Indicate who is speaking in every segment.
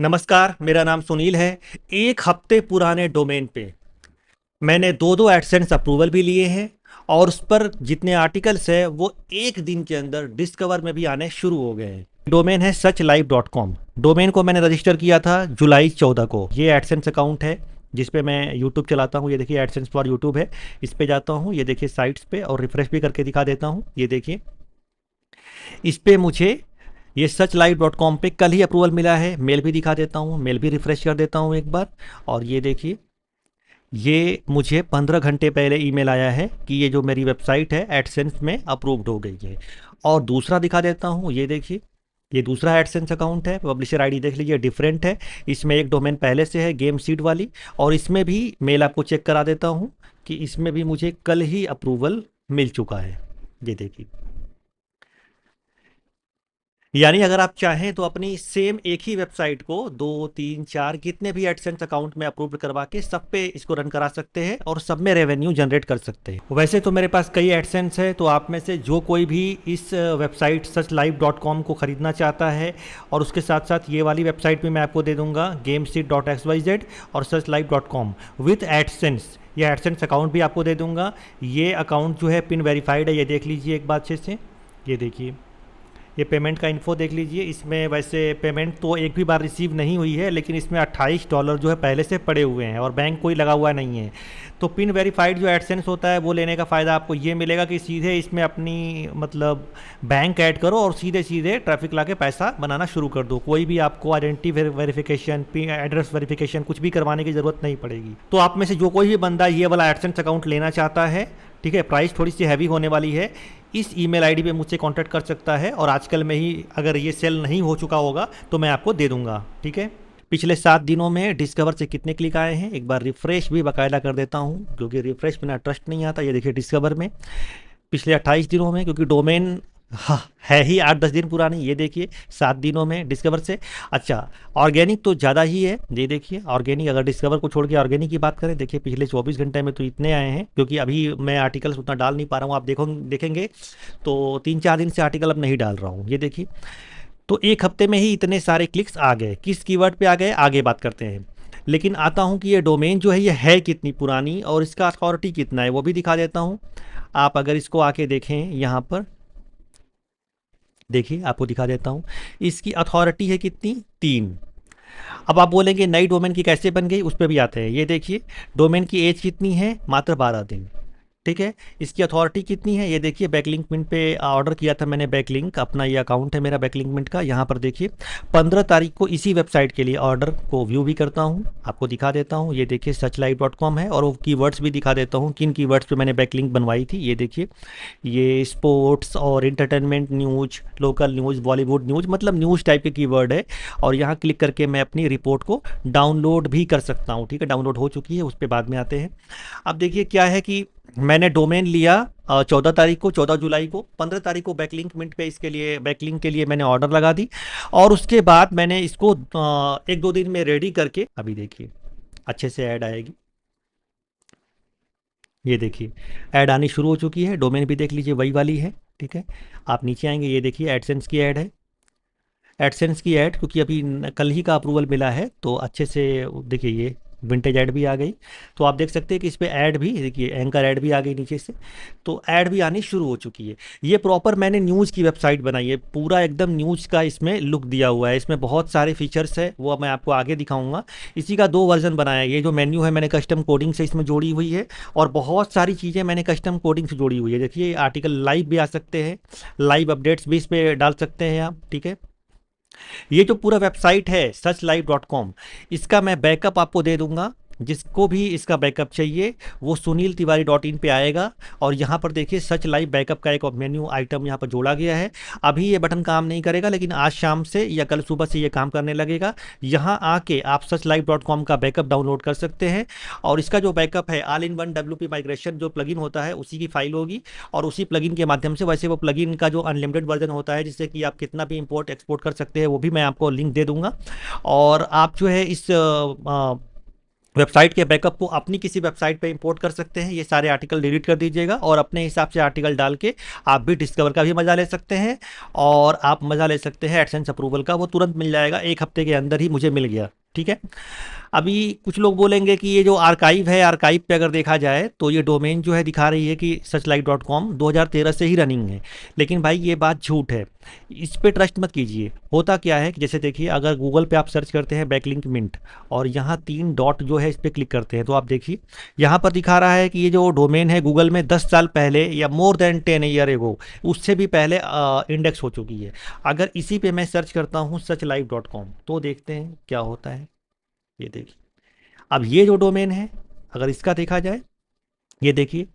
Speaker 1: नमस्कार, मेरा नाम सुनील है। एक हफ्ते पुराने डोमेन पे मैंने दो दो एडसेंस अप्रूवल भी लिए हैं और उस पर जितने आर्टिकल्स है वो एक दिन के अंदर डिस्कवर में भी आने शुरू हो गए हैं। डोमेन है sachlive.com। डोमेन को मैंने रजिस्टर किया था जुलाई 14 को। ये एडसेंस अकाउंट है जिस पे मैं यूट्यूब चलाता हूँ। ये देखिए एडसेंस फॉर यूट्यूब है। इस पे जाता हूँ, ये देखिए साइट्स पे, और रिफ्रेश भी करके दिखा देता हूँ। ये देखिए इस पे मुझे ये sachlive.com पे कल ही अप्रूवल मिला है। मेल भी दिखा देता हूँ, मेल भी रिफ्रेश कर देता हूँ एक बार। और ये देखिए ये मुझे 15 घंटे पहले ईमेल आया है कि ये जो मेरी वेबसाइट है एडसेंस में अप्रूव्ड हो गई है। और दूसरा दिखा देता हूँ, ये देखिए ये दूसरा एडसेंस अकाउंट है। पब्लिशर आईडी देख लीजिए, डिफरेंट है। इसमें एक डोमेन पहले से है, गेम सीड वाली। और इसमें भी मेल आपको चेक करा देता हूँ कि इसमें भी मुझे कल ही अप्रूवल मिल चुका है। ये देखिए, यानी अगर आप चाहें तो अपनी सेम एक ही वेबसाइट को दो तीन चार कितने भी एडसेंस अकाउंट में अप्रूव करवा के सब पे इसको रन करा सकते हैं और सब में रेवेन्यू जनरेट कर सकते हैं। वैसे तो मेरे पास कई एडसेंस है, तो आप में से जो कोई भी इस वेबसाइट sachlive.com को ख़रीदना चाहता है, और उसके साथ साथ ये वाली वेबसाइट भी मैं आपको दे दूंगा, gameseed.xyz और sachlive.com विथ एडसेंस। ये एडसेंस अकाउंट भी आपको दे दूंगा। ये अकाउंट जो है पिन वेरीफाइड है, ये देख लीजिए एक बार अच्छे से। ये देखिए, ये पेमेंट का इन्फो देख लीजिए। इसमें वैसे पेमेंट तो एक भी बार रिसीव नहीं हुई है, लेकिन इसमें $28 जो है पहले से पड़े हुए हैं और बैंक कोई लगा हुआ नहीं है। तो पिन वेरीफाइड जो एडसेंस होता है वो लेने का फ़ायदा आपको ये मिलेगा कि सीधे इसमें अपनी मतलब बैंक ऐड करो और सीधे सीधे ट्रैफिक ला के पैसा बनाना शुरू कर दो। कोई भी आपको आइडेंटिटी वेरिफिकेशन, एड्रेस वेरिफिकेशन कुछ भी करवाने की ज़रूरत नहीं पड़ेगी। तो आप में से जो कोई भी बंदा ये वाला एडसेंस अकाउंट लेना चाहता है, ठीक है, प्राइस थोड़ी सी हैवी होने वाली है, इस ईमेल आईडी पे मुझसे कांटेक्ट कर सकता है। और आजकल में ही अगर ये सेल नहीं हो चुका होगा तो मैं आपको दे दूंगा, ठीक है। पिछले 7 दिनों में डिस्कवर से कितने क्लिक आए हैं एक बार रिफ्रेश भी बाकायदा कर देता हूँ, क्योंकि रिफ्रेश बिना ट्रस्ट नहीं आता। ये देखिए डिस्कवर में पिछले 28 दिनों में, क्योंकि डोमेन हाँ है ही 8-10 दिन पुरानी। ये देखिए 7 दिनों में डिस्कवर से। अच्छा, ऑर्गेनिक तो ज़्यादा ही है। ये देखिए ऑर्गेनिक, अगर डिस्कवर को छोड़ के ऑर्गेनिक की बात करें, देखिए पिछले 24 घंटे में तो इतने आए हैं, क्योंकि अभी मैं आर्टिकल्स उतना डाल नहीं पा रहा हूँ। आप देखेंगे तो 3-4 दिन से आर्टिकल अब नहीं डाल रहा हूँ। ये देखिए, तो एक हफ्ते में ही इतने सारे क्लिक्स आ गए। किस कीवर्ड पे आ गए आगे बात करते हैं। लेकिन आता हूँ कि ये डोमेन जो है ये है कितनी पुरानी और इसका अथॉरिटी कितना है वो भी दिखा देता हूँ। आप अगर इसको आके देखें यहाँ पर, देखिए आपको दिखा देता हूँ। इसकी अथॉरिटी है कितनी, 3। अब आप बोलेंगे नई डोमेन की कैसे बन गई, उस पर भी आते हैं। ये देखिए डोमेन की एज कितनी है, मात्र 12 दिन। ठीक है, इसकी अथॉरिटी कितनी है, ये देखिए बैकलिंक मिंट पे ऑर्डर किया था मैंने बैकलिंक, अपना ये अकाउंट है मेरा बैकलिंक मिंट का। यहाँ पर देखिए 15 तारीख को इसी वेबसाइट के लिए ऑर्डर को व्यू भी करता हूँ, आपको दिखा देता हूँ। ये देखिए sachlive.com है, और वो कीवर्ड्स भी दिखा देता हूँ किन कीवर्ड्स पे मैंने बैकलिंक बनवाई थी। ये देखिए, ये स्पोर्ट्स और entertainment news, local news, Bollywood news, मतलब न्यूज़ टाइप के कीवर्ड है। और यहाँ क्लिक करके मैं अपनी रिपोर्ट को डाउनलोड भी कर सकता हूँ। ठीक है, डाउनलोड हो चुकी है, उस पर बाद में आते हैं। अब देखिए क्या है कि मैंने डोमेन लिया 14 तारीख को, 14 जुलाई को। 15 तारीख को बैकलिंक मिंट पे इसके लिए, बैकलिंक के लिए मैंने ऑर्डर लगा दी। और उसके बाद मैंने इसको 1-2 दिन में रेडी करके, अभी देखिए अच्छे से ऐड आएगी। ये देखिए ऐड आनी शुरू हो चुकी है। डोमेन भी देख लीजिए वही वाली है। ठीक है, आप नीचे आएंगे, ये देखिए एडसेंस की ऐड है। एडसेंस की ऐड, क्योंकि अभी कल ही का अप्रूवल मिला है, तो अच्छे से देखिए ये विंटेज ऐड भी आ गई। तो आप देख सकते हैं कि इस पे ऐड भी देखिए, एंकर ऐड भी आ गई नीचे से। तो ऐड भी आनी शुरू हो चुकी है। ये प्रॉपर मैंने न्यूज़ की वेबसाइट बनाई है, पूरा एकदम न्यूज़ का इसमें लुक दिया हुआ है। इसमें बहुत सारे फीचर्स है, वो मैं आपको आगे दिखाऊंगा। इसी का 2 वर्जन बनाया है। ये जो मेन्यू है मैंने कस्टम कोडिंग से इसमें जोड़ी हुई है, और बहुत सारी चीज़ें मैंने कस्टम कोडिंग से जोड़ी हुई है। देखिए आर्टिकल लाइव भी आ सकते हैं, लाइव अपडेट्स भी इस पर डाल सकते हैं आप। ठीक है, ये जो पूरा वेबसाइट है sachlive.com, इसका मैं बैकअप आपको दे दूंगा। जिसको भी इसका बैकअप चाहिए वो suniltiwari.in पे आएगा, और यहाँ पर देखिए सच लाइव बैकअप का एक मेन्यू आइटम यहाँ पर जोड़ा गया है। अभी ये बटन काम नहीं करेगा, लेकिन आज शाम से या कल सुबह से ये काम करने लगेगा। यहाँ आके आप sachlive.com का बैकअप डाउनलोड कर सकते हैं, और इसका जो बैकअप है all in one WP migration जो प्लगइन होता है उसी की फाइल होगी, और उसी प्लगइन के माध्यम से, वैसे वो प्लगइन का जो अनलिमिटेड वर्जन होता है जिससे कि आप कितना भी इंपोर्ट एक्सपोर्ट कर सकते हैं, वो भी मैं आपको लिंक दे दूंगा। और आप जो है इस वेबसाइट के बैकअप को अपनी किसी वेबसाइट पे इंपोर्ट कर सकते हैं। ये सारे आर्टिकल डिलीट कर दीजिएगा और अपने हिसाब से आर्टिकल डाल के आप भी डिस्कवर का भी मज़ा ले सकते हैं, और आप मज़ा ले सकते हैं एडसेंस अप्रूवल का, वो तुरंत मिल जाएगा, 1 हफ्ते के अंदर ही मुझे मिल गया। ठीक है। अभी कुछ लोग बोलेंगे कि ये जो आर्काइव है, आर्काइव पे अगर देखा जाए तो ये डोमेन जो है दिखा रही है कि searchlight.com 2013 से ही रनिंग है, लेकिन भाई ये बात झूठ है, इस पे ट्रस्ट मत कीजिए। होता क्या है कि जैसे देखिए, अगर गूगल पे आप सर्च करते हैं बैकलिंक मिंट और यहाँ 3 डॉट जो है इस पर क्लिक करते हैं, तो आप देखिए यहाँ पर दिखा रहा है कि ये जो डोमेन है गूगल में 10 साल पहले या मोर देन 10 ईयर एगो, उससे भी पहले इंडेक्स हो चुकी है। अगर इसी पे मैं सर्च करता हूँ searchlight.com, तो देखते हैं क्या होता है। ये देखिए, अब ये जो डोमेन है अगर इसका देखा जाए, ये देखिए,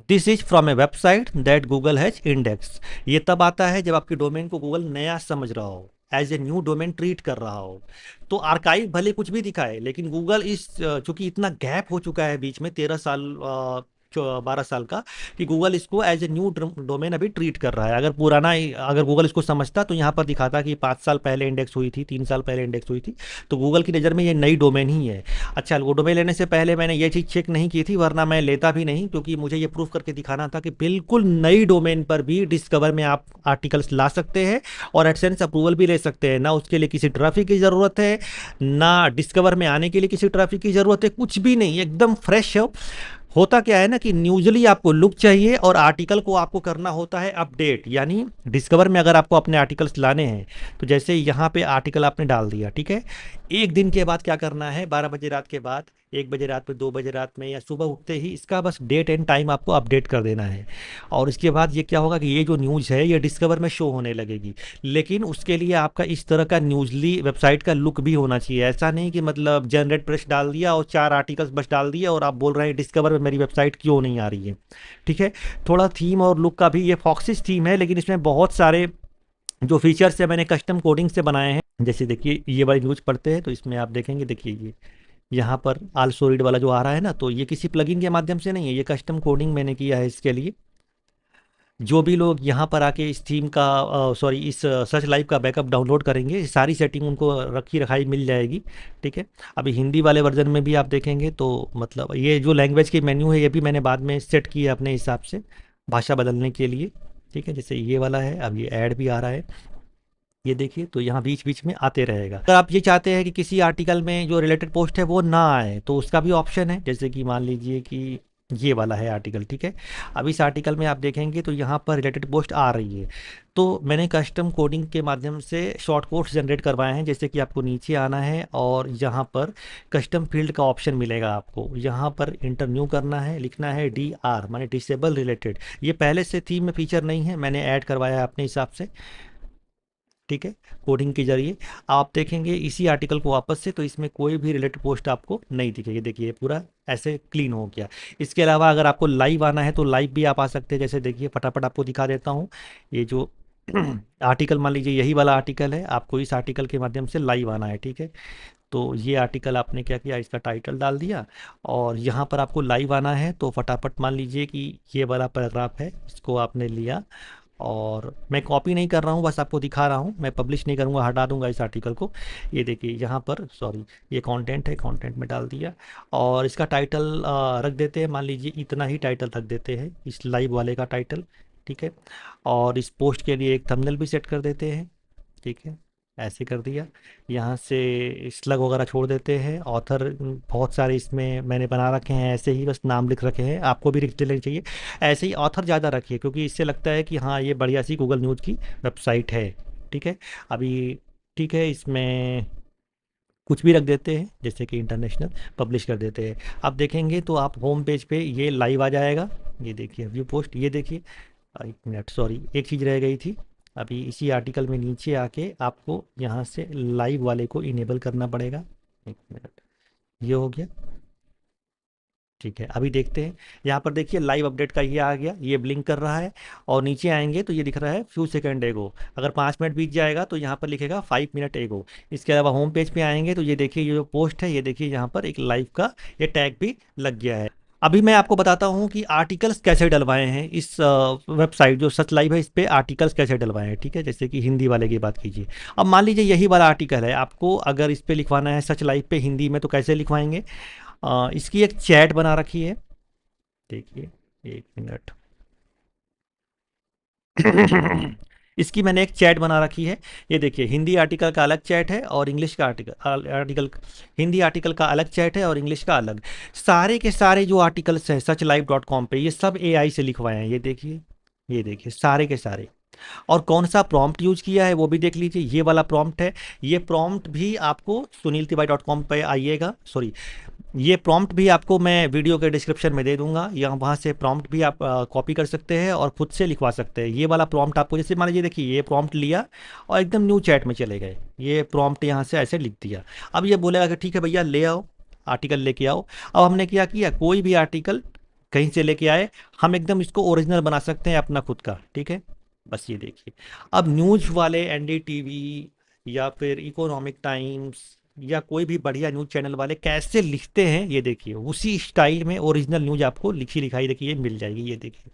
Speaker 1: this is from A website that Google has index. ये तब आता है जब आपके डोमेन को गूगल नया समझ रहा हो, as a new domain treat कर रहा हो। तो आर्काइव भले कुछ भी दिखाए, लेकिन गूगल इस चूंकि इतना गैप हो चुका है बीच में 13 साल 12 साल का, कि गूगल इसको एज ए न्यू डोमेन अभी ट्रीट कर रहा है। अगर पुराना अगर गूगल इसको समझता तो यहाँ पर दिखाता कि 5 साल पहले इंडेक्स हुई थी, 3 साल पहले इंडेक्स हुई थी, तो गूगल की नज़र में ये नई डोमेन ही है। अच्छा, वो डोमेन लेने से पहले मैंने ये चीज़ चेक नहीं की थी, वरना मैं लेता भी नहीं, क्योंकि मुझे ये प्रूफ करके दिखाना था कि बिल्कुल नई डोमेन पर भी डिस्कवर में आप आर्टिकल्स ला सकते हैं और एडसेंस अप्रूवल भी ले सकते हैं। ना उसके लिए किसी ट्रैफिक की ज़रूरत है, ना डिस्कवर में आने के लिए किसी ट्रैफिक की ज़रूरत है, कुछ भी नहीं, एकदम फ्रेश है। होता क्या है ना कि न्यूजली आपको लुक चाहिए और आर्टिकल को आपको करना होता है अपडेट। यानी डिस्कवर में अगर आपको अपने आर्टिकल्स लाने हैं, तो जैसे यहाँ पे आर्टिकल आपने डाल दिया, ठीक है, 1 दिन के बाद क्या करना है, 12 बजे रात के बाद, 1 बजे रात में, 2 बजे रात में, या सुबह उठते ही इसका बस डेट एंड टाइम आपको अपडेट कर देना है। और इसके बाद ये क्या होगा कि ये जो न्यूज़ है ये डिस्कवर में शो होने लगेगी। लेकिन उसके लिए आपका इस तरह का न्यूजली वेबसाइट का लुक भी होना चाहिए। ऐसा नहीं कि मतलब जनरेट प्रेस डाल दिया और 4 आर्टिकल्स बस डाल दिया और आप बोल रहे हैं डिस्कवर में मेरी वेबसाइट क्यों नहीं आ रही है। ठीक है। थोड़ा थीम और लुक का भी, ये फॉक्सिस थीम है, लेकिन इसमें बहुत सारे जो फीचर्स है मैंने कस्टम कोडिंग से बनाए हैं। जैसे देखिए, ये वाली न्यूज़ पढ़ते हैं तो इसमें आप देखेंगे, देखिए ये यहाँ पर आल्सो रीड वाला जो आ रहा है ना, तो ये किसी प्लगइन के माध्यम से नहीं है, ये कस्टम कोडिंग मैंने किया है इसके लिए। जो भी लोग यहाँ पर आके इस थीम का सॉरी इस सर्च लाइव का बैकअप डाउनलोड करेंगे, सारी सेटिंग उनको रखी रखाई मिल जाएगी। ठीक है। अभी हिंदी वाले वर्जन में भी आप देखेंगे तो मतलब ये जो लैंग्वेज की मेन्यू है ये भी मैंने बाद में सेट किया अपने हिसाब से भाषा बदलने के लिए। ठीक है। जैसे ये वाला है, अब ये ऐड भी आ रहा है, ये देखिए, तो यहाँ बीच बीच में आते रहेगा। अगर आप ये चाहते हैं कि किसी आर्टिकल में जो रिलेटेड पोस्ट है वो ना आए, तो उसका भी ऑप्शन है। जैसे कि मान लीजिए कि ये वाला है आर्टिकल, ठीक है, अब इस आर्टिकल में आप देखेंगे तो यहाँ पर रिलेटेड पोस्ट आ रही है। तो मैंने कस्टम कोडिंग के माध्यम से शॉर्ट कोड्स जनरेट करवाए हैं। जैसे कि आपको नीचे आना है और यहाँ पर कस्टम फील्ड का ऑप्शन मिलेगा, आपको यहाँ पर इंटर न्यू करना है, लिखना है DR माने डिसेबल रिलेटेड। ये पहले से थीम में फीचर नहीं है, मैंने ऐड करवाया है अपने हिसाब से। ठीक है। कोडिंग के जरिए आप देखेंगे इसी आर्टिकल को वापस से, तो इसमें कोई भी रिलेटेड पोस्ट आपको नहीं दिखेगी। देखिए पूरा ऐसे क्लीन हो गया। इसके अलावा अगर आपको लाइव आना है तो लाइव भी आप आ सकते हैं। जैसे देखिए, फटाफट आपको दिखा देता हूँ। ये जो आर्टिकल, मान लीजिए यही वाला आर्टिकल है, आपको इस आर्टिकल के माध्यम से लाइव आना है। ठीक है। तो ये आर्टिकल आपने क्या किया, इसका टाइटल डाल दिया और यहाँ पर आपको लाइव आना है, तो फटाफट मान लीजिए कि ये वाला पैराग्राफ है, इसको आपने लिया, और मैं कॉपी नहीं कर रहा हूँ, बस आपको दिखा रहा हूँ, मैं पब्लिश नहीं करूँगा, हटा दूंगा इस आर्टिकल को। ये देखिए यहाँ पर, सॉरी, ये कंटेंट है, कंटेंट में डाल दिया और इसका टाइटल रख देते हैं, मान लीजिए इतना ही टाइटल रख देते हैं, इस लाइव वाले का टाइटल। ठीक है। और इस पोस्ट के लिए एक थंबनेल भी सेट कर देते हैं। ठीक है। ऐसे कर दिया। यहाँ से स्लग वगैरह छोड़ देते हैं। ऑथर बहुत सारे इसमें मैंने बना रखे हैं, ऐसे ही बस नाम लिख रखे हैं, आपको भी लिख लेने चाहिए। ऐसे ही ऑथर ज़्यादा रखिए, क्योंकि इससे लगता है कि हाँ ये बढ़िया सी गूगल न्यूज़ की वेबसाइट है। ठीक है। अभी ठीक है, इसमें कुछ भी रख देते हैं, जैसे कि इंटरनेशनल, पब्लिश कर देते हैं। आप देखेंगे तो आप होम पेज पे ये लाइव आ जाएगा। ये देखिए व्यू पोस्ट, ये देखिए, 1 मिनट, सॉरी एक चीज़ रह गई थी। अभी इसी आर्टिकल में नीचे आके आपको यहाँ से लाइव वाले को इनेबल करना पड़ेगा। 1 मिनट, ये हो गया। ठीक है। अभी देखते हैं, यहाँ पर देखिए लाइव अपडेट का ये आ गया, ये ब्लिंक कर रहा है, और नीचे आएंगे तो ये दिख रहा है फ्यू सेकंड एगो। अगर 5 मिनट बीत जाएगा तो यहाँ पर लिखेगा 5 मिनट एगो। इसके अलावा होम पेज पे आएंगे तो ये देखिए, ये जो पोस्ट है, ये देखिए यहाँ पर एक लाइव का ये टैग भी लग गया है। अभी मैं आपको बताता हूँ कि आर्टिकल्स कैसे डलवाए हैं इस वेबसाइट जो सच लाइव है, इस पे आर्टिकल्स कैसे डलवाए हैं। ठीक है, जैसे कि हिंदी वाले की बात कीजिए। अब मान लीजिए यही वाला आर्टिकल है, आपको अगर इस पे लिखवाना है सच लाइव पे हिंदी में, तो कैसे लिखवाएंगे? इसकी एक चैट बना रखी है, देखिए, एक मिनट। इसकी मैंने एक चैट बना रखी है। ये देखिए, हिंदी आर्टिकल का अलग चैट है और इंग्लिश का आर्टिकल हिंदी आर्टिकल का अलग चैट है और इंग्लिश का अलग। सारे के सारे जो आर्टिकल्स हैं सच लाइव डॉट कॉम पे, ये सब एआई से लिखवाए हैं। ये देखिए सारे के सारे। और कौन सा प्रॉम्प्ट यूज किया है वो भी देख लीजिए, ये वाला प्रॉम्प्ट है। ये प्रॉम्प्ट भी आपको सुनील तिवारी डॉट कॉम पर आइएगा, सॉरी, ये प्रॉम्प्ट भी आपको मैं वीडियो के डिस्क्रिप्शन में दे दूंगा, या वहाँ से प्रॉम्प्ट भी आप कॉपी कर सकते हैं और खुद से लिखवा सकते हैं। ये वाला प्रॉम्प्ट आपको, जैसे मान लीजिए, देखिए ये प्रॉम्प्ट लिया और एकदम न्यू चैट में चले गए, ये प्रॉम्प्ट यहाँ से ऐसे लिख दिया। अब ये बोलेगा कि ठीक है भैया ले आओ, आर्टिकल लेके आओ। अब हमने क्या किया, कोई भी आर्टिकल कहीं से लेके आए, हम एकदम इसको ओरिजिनल बना सकते हैं अपना खुद का। ठीक है, बस ये देखिए। अब न्यूज वाले एनडीटीवी या फिर इकोनॉमिक टाइम्स या कोई भी बढ़िया न्यूज चैनल वाले कैसे लिखते हैं, ये देखिए, उसी स्टाइल में ओरिजिनल न्यूज आपको लिखी लिखाई देखिए मिल जाएगी, ये देखिए।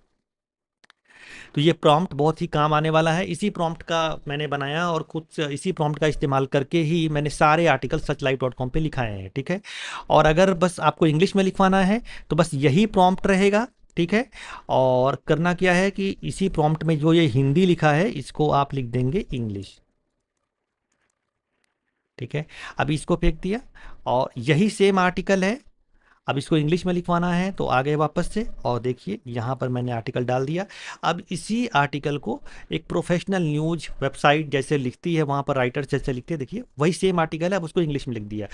Speaker 1: तो ये प्रॉम्प्ट बहुत ही काम आने वाला है। इसी प्रॉम्प्ट का मैंने बनाया और खुद से इसी प्रॉम्प्ट का इस्तेमाल करके ही मैंने सारे आर्टिकल सच लाइव डॉट कॉम पर लिखाए हैं। ठीक है, और अगर बस आपको इंग्लिश में लिखवाना है तो बस यही प्रॉम्प्ट रहेगा। ठीक है, और करना क्या है कि इसी प्रॉम्प्ट में जो ये हिंदी लिखा है इसको आप लिख देंगे इंग्लिश। ठीक है, अभी इसको फेंक दिया और यही सेम आर्टिकल है। अब इसको इंग्लिश में लिखवाना है तो आ गए वापस से, और देखिए यहाँ पर मैंने आर्टिकल डाल दिया। अब इसी आर्टिकल को एक प्रोफेशनल न्यूज वेबसाइट जैसे लिखती है, वहाँ पर राइटर्स जैसे लिखते हैं, देखिए वही सेम आर्टिकल है, अब उसको इंग्लिश में लिख दिया।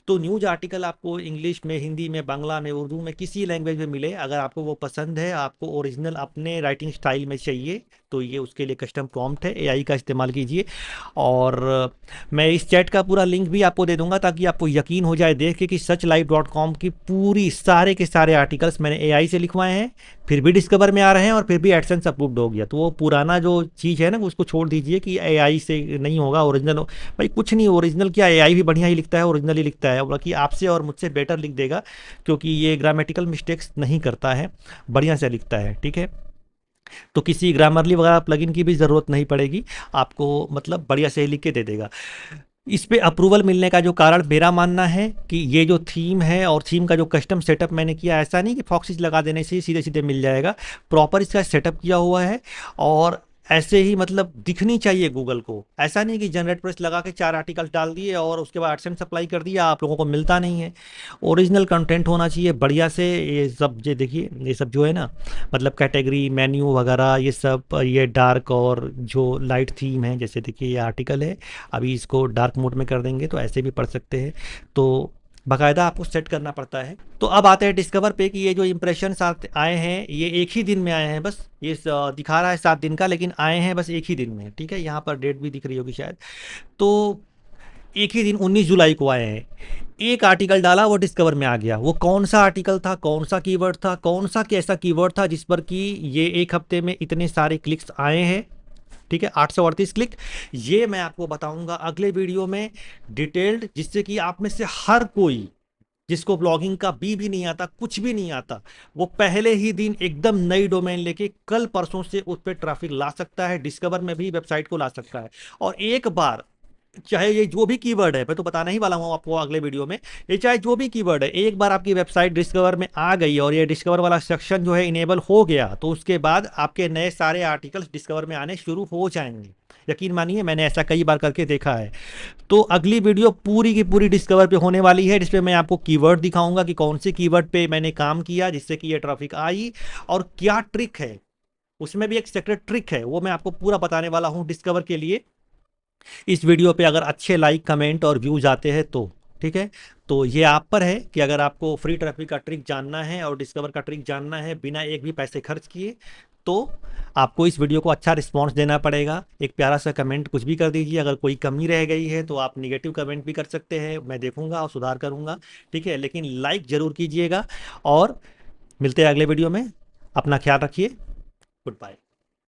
Speaker 1: तो न्यूज आर्टिकल आपको इंग्लिश में, हिंदी में, बांग्ला में, उर्दू में, किसी लैंग्वेज में मिले, अगर आपको वो पसंद है, आपको ओरिजिनल अपने राइटिंग स्टाइल में चाहिए, तो ये उसके लिए कस्टम प्रॉम्प्ट है, एआई का इस्तेमाल कीजिए। और मैं इस चैट का पूरा लिंक भी आपको दे दूंगा ताकि आपको यकीन हो जाए देख के कि सच लाइव डॉट कॉम की पूरी सारे के सारे आर्टिकल्स मैंने एआई से लिखवाए हैं, फिर भी डिस्कवर में आ रहे हैं और फिर भी एडसेंस अप्रूव्ड हो गया। तो वो पुराना जो चीज़ है ना उसको छोड़ दीजिए कि एआई से नहीं होगा, ओरिजिनल भाई कुछ नहीं, ओरिजिनल क्या, एआई भी बढ़िया ही लिखता है, ओरिजिनल ही लिखता है, बल्कि आपसे और मुझसे बेटर लिख देगा, क्योंकि ये ग्रामेटिकल मिस्टेक्स नहीं करता है, बढ़िया से लिखता है। ठीक है, तो किसी ग्रामरली वगैरह प्लगइन की भी ज़रूरत नहीं पड़ेगी आपको, मतलब बढ़िया से ही लिख के दे देगा। इस पे अप्रूवल मिलने का जो कारण मेरा मानना है कि ये जो थीम है और थीम का जो कस्टम सेटअप मैंने किया, ऐसा नहीं कि फॉक्सिस लगा देने से ही सीधे सीधे मिल जाएगा, प्रॉपर इसका सेटअप किया हुआ है। और ऐसे ही मतलब दिखनी चाहिए गूगल को, ऐसा नहीं कि जनरेट प्रेस लगा के 4 आर्टिकल डाल दिए और उसके बाद एडसेंस सप्लाई कर दिया, आप लोगों को मिलता नहीं है। ओरिजिनल कंटेंट होना चाहिए बढ़िया से। ये सब ये देखिए, ये सब जो है ना, मतलब कैटेगरी, मेन्यू वगैरह, ये सब, ये डार्क और जो लाइट थीम है, जैसे देखिए ये आर्टिकल है, अभी इसको डार्क मोड में कर देंगे तो ऐसे भी पढ़ सकते हैं। तो बाकायदा आपको सेट करना पड़ता है। तो अब आते हैं डिस्कवर पे कि ये जो इंप्रेशन आए हैं ये एक ही दिन में आए हैं, बस ये दिखा रहा है 7 दिन का, लेकिन आए हैं बस एक ही दिन में। ठीक है, यहाँ पर डेट भी दिख रही होगी शायद। तो एक ही दिन 19 जुलाई को आए हैं। एक आर्टिकल डाला वो डिस्कवर में आ गया। वो कौन सा आर्टिकल था, कौन सा कीवर्ड था, कौन सा कैसा कीवर्ड था जिस पर कि ये एक हफ्ते में इतने सारे क्लिक्स आए हैं। ठीक है, 838 क्लिक, ये मैं आपको बताऊंगा अगले वीडियो में डिटेल्ड, जिससे कि आप में से हर कोई जिसको ब्लॉगिंग का भी नहीं आता, कुछ भी नहीं आता, वो पहले ही दिन एकदम नई डोमेन लेके कल परसों से उस पर ट्रैफिक ला सकता है, डिस्कवर में भी वेबसाइट को ला सकता है। और एक बार चाहे ये जो भी कीवर्ड है, मैं तो बताना ही वाला हूँ आपको अगले वीडियो में, ये चाहे जो भी कीवर्ड है, एक बार आपकी वेबसाइट डिस्कवर में आ गई और ये डिस्कवर वाला सेक्शन जो है इनेबल हो गया, तो उसके बाद आपके नए सारे आर्टिकल्स डिस्कवर में आने शुरू हो जाएंगे। यकीन मानिए, मैंने ऐसा कई बार करके देखा है। तो अगली वीडियो पूरी की पूरी डिस्कवर पे होने वाली है, जिसपे मैं आपको कीवर्ड दिखाऊंगा कि कौन से कीवर्ड पे मैंने काम किया जिससे कि ये ट्रैफिक आई, और क्या ट्रिक है, उसमें भी एक सीक्रेट ट्रिक है, वो मैं आपको पूरा बताने वाला हूँ डिस्कवर के लिए इस वीडियो पे। अगर अच्छे लाइक, कमेंट और व्यूज आते हैं तो ठीक है। तो ये आप पर है कि अगर आपको फ्री ट्रैफिक का ट्रिक जानना है और डिस्कवर का ट्रिक जानना है बिना एक भी पैसे खर्च किए, तो आपको इस वीडियो को अच्छा रिस्पांस देना पड़ेगा। एक प्यारा सा कमेंट कुछ भी कर दीजिए, अगर कोई कमी रह गई है तो आप निगेटिव कमेंट भी कर सकते हैं, मैं देखूंगा और सुधार करूंगा। ठीक है, लेकिन लाइक जरूर कीजिएगा। और मिलते हैं अगले वीडियो में, अपना ख्याल रखिए, गुड बाय।